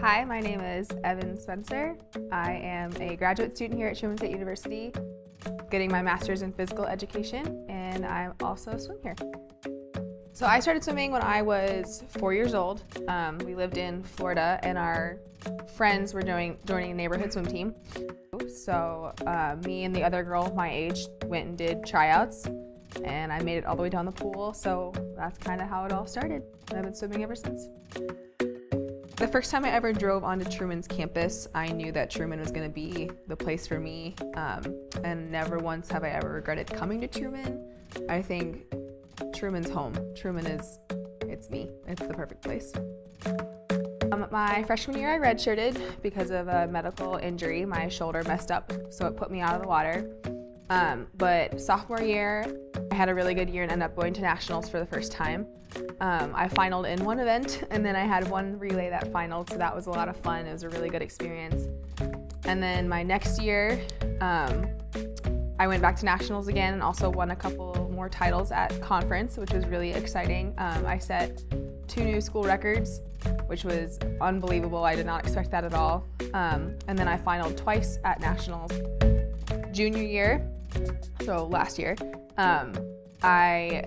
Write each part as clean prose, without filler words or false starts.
Hi, my name is Evyn Spencer. I am a graduate student here at Truman State University, getting my master's in physical education, and I also swim here. So I started swimming when I was 4 years old. We lived in Florida, and our friends were joining a neighborhood swim team. So me and the other girl my age went and did tryouts, and I made it all the way down the pool. So that's kind of how it all started, and I've been swimming ever since. The first time I ever drove onto Truman's campus, I knew that Truman was going to be the place for me, and never once have I ever regretted coming to Truman. I think Truman's home. Truman it's me. It's the perfect place. My freshman year I redshirted because of a medical injury. My shoulder messed up, so it put me out of the water. But sophomore year, I had a really good year and ended up going to nationals for the first time. I finaled in one event, and then I had one relay that finaled, so that was a lot of fun. It was a really good experience. And then my next year, I went back to nationals again and also won a couple more titles at conference, which was really exciting. I set 2 new school records, which was unbelievable. I did not expect that at all. And then I finaled twice at nationals. Junior year, so last year, I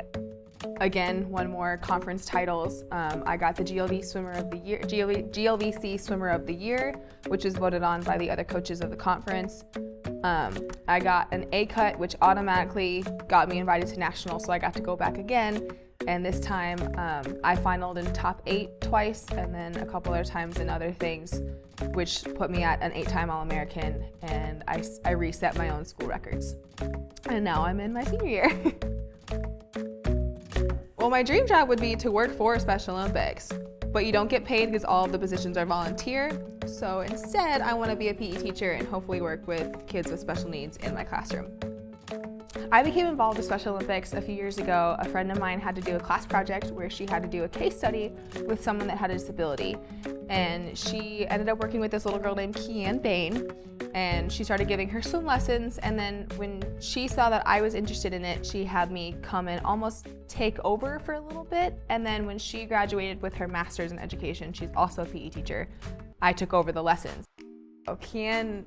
again won more conference titles. I got the GLVC Swimmer of the Year, which was voted on by the other coaches of the conference. I got an A cut, which automatically got me invited to nationals, so I got to go back again. And this time, I finaled in top 8 twice, and then a couple other times in other things, which put me at an 8-time All-American, and I reset my own school records. And now I'm in my senior year. Well, my dream job would be to work for Special Olympics, but you don't get paid because all of the positions are volunteer. So instead, I want to be a PE teacher and hopefully work with kids with special needs in my classroom. I became involved with Special Olympics a few years ago. A friend of mine had to do a class project where she had to do a case study with someone that had a disability. And she ended up working with this little girl named Kian Bain, and she started giving her swim lessons. And then when she saw that I was interested in it, she had me come and almost take over for a little bit. And then when she graduated with her master's in education, she's also a PE teacher, I took over the lessons. Oh, Kian's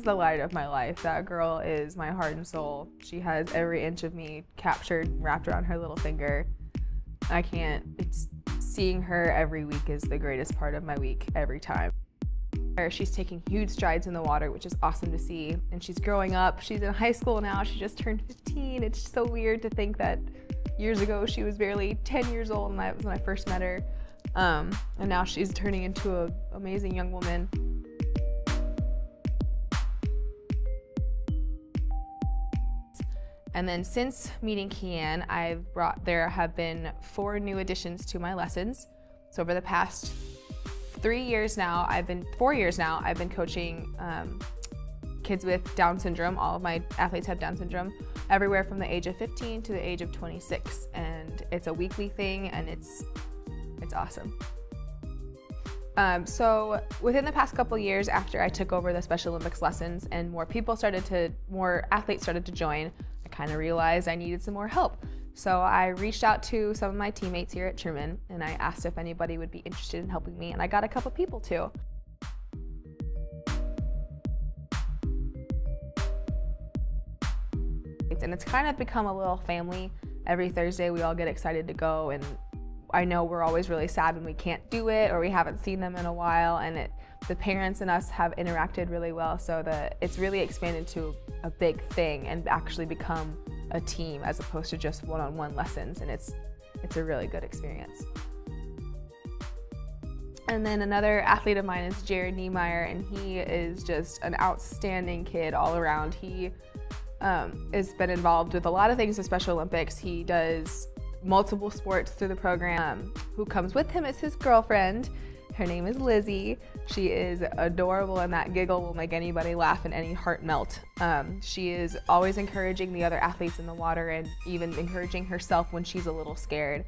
the light of my life. That girl is my heart and soul. She has every inch of me captured, wrapped around her little finger. Seeing her every week is the greatest part of my week every time. She's taking huge strides in the water, which is awesome to see. And she's growing up. She's in high school now. She just turned 15. It's so weird to think that years ago she was barely 10 years old, and that was when I first met her. And now she's turning into an amazing young woman. And then since meeting Kian, there have been 4 new additions to my lessons. So over the past 4 years now, I've been coaching kids with Down syndrome. All of my athletes have Down syndrome, everywhere from the age of 15 to the age of 26. And it's a weekly thing, and it's awesome. So within the past couple years after I took over the Special Olympics lessons and more athletes started to join, I kind of realized I needed some more help. So I reached out to some of my teammates here at Truman, and I asked if anybody would be interested in helping me, and I got a couple people too. And it's kind of become a little family. Every Thursday we all get excited to go, and I know we're always really sad when we can't do it or we haven't seen them in a while, and the parents and us have interacted really well, so it's really expanded to a big thing and actually become a team as opposed to just one-on-one lessons, and it's a really good experience. And then another athlete of mine is Jared Niemeyer, and he is just an outstanding kid all around. He has been involved with a lot of things with Special Olympics. He does multiple sports through the program. Who comes with him is his girlfriend. Her name is Lizzie. She is adorable, and that giggle will make anybody laugh and any heart melt. She is always encouraging the other athletes in the water and even encouraging herself when she's a little scared.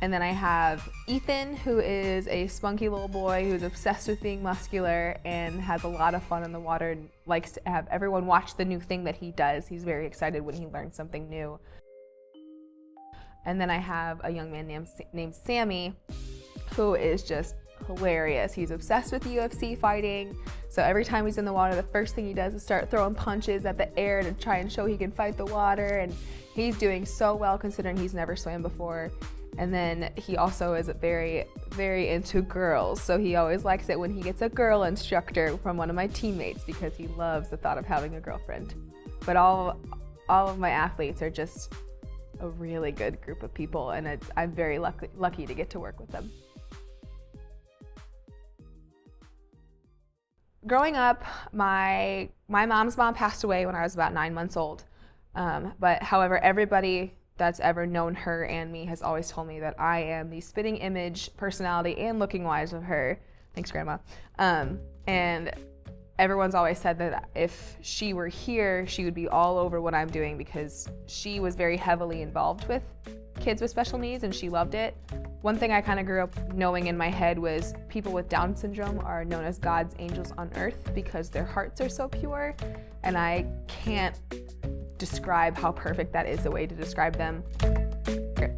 And then I have Ethan, who is a spunky little boy who's obsessed with being muscular and has a lot of fun in the water and likes to have everyone watch the new thing that he does. He's very excited when he learns something new. And then I have a young man named Sammy, who is just hilarious. He's obsessed with UFC fighting. So every time he's in the water, the first thing he does is start throwing punches at the air to try and show he can fight the water. And he's doing so well considering he's never swam before. And then he also is very, very into girls. So he always likes it when he gets a girl instructor from one of my teammates because he loves the thought of having a girlfriend. But all of my athletes are just a really good group of people, and I'm very lucky to get to work with them. Growing up, my mom's mom passed away when I was about 9 months old. But however, everybody that's ever known her and me has always told me that I am the spitting image, personality, and looking wise of her. Thanks, Grandma. And everyone's always said that if she were here, she would be all over what I'm doing because she was very heavily involved with kids with special needs and she loved it. One thing I kind of grew up knowing in my head was people with Down syndrome are known as God's angels on earth because their hearts are so pure, and I can't describe how perfect that is, the way to describe them.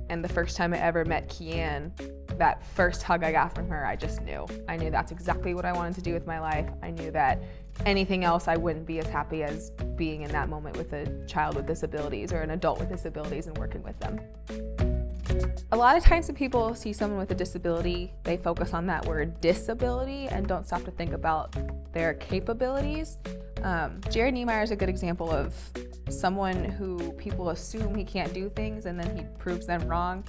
And the first time I ever met Kian, that first hug I got from her, I just knew. I knew that's exactly what I wanted to do with my life. I knew that anything else I wouldn't be as happy as being in that moment with a child with disabilities or an adult with disabilities and working with them. A lot of times when people see someone with a disability, they focus on that word disability and don't stop to think about their capabilities. Jared Niemeyer is a good example of someone who people assume he can't do things and then he proves them wrong.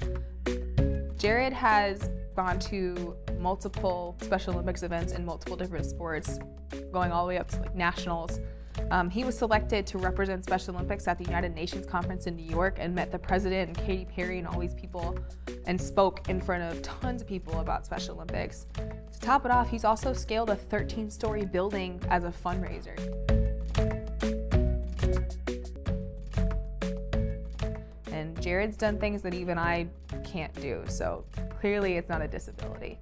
Jared has gone to multiple Special Olympics events in multiple different sports, going all the way up to like nationals. He was selected to represent Special Olympics at the United Nations Conference in New York and met the president and Katy Perry and all these people and spoke in front of tons of people about Special Olympics. To top it off, he's also scaled a 13-story building as a fundraiser. And Jared's done things that even I can't do, so clearly it's not a disability.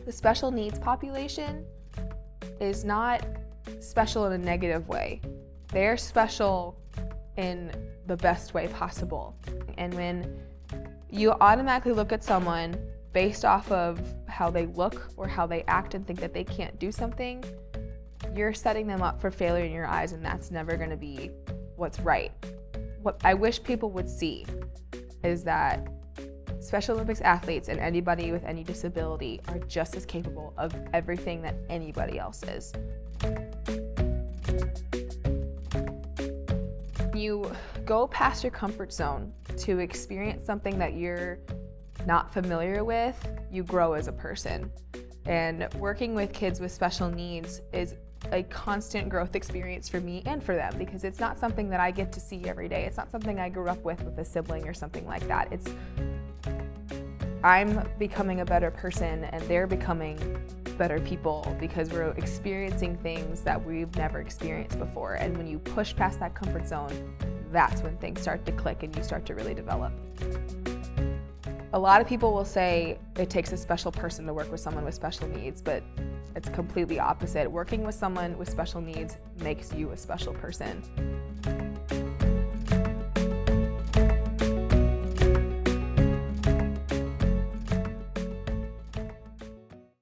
The special needs population is not special in a negative way. They're special in the best way possible. And when you automatically look at someone based off of how they look or how they act and think that they can't do something, you're setting them up for failure in your eyes, and that's never going to be what's right. What I wish people would see is that Special Olympics athletes and anybody with any disability are just as capable of everything that anybody else is. You go past your comfort zone to experience something that you're not familiar with, you grow as a person. And working with kids with special needs is a constant growth experience for me and for them because it's not something that I get to see every day. It's not something I grew up with a sibling or something like that. I'm becoming a better person and they're becoming better people because we're experiencing things that we've never experienced before. And when you push past that comfort zone, that's when things start to click and you start to really develop. A lot of people will say it takes a special person to work with someone with special needs, but it's completely opposite. Working with someone with special needs makes you a special person.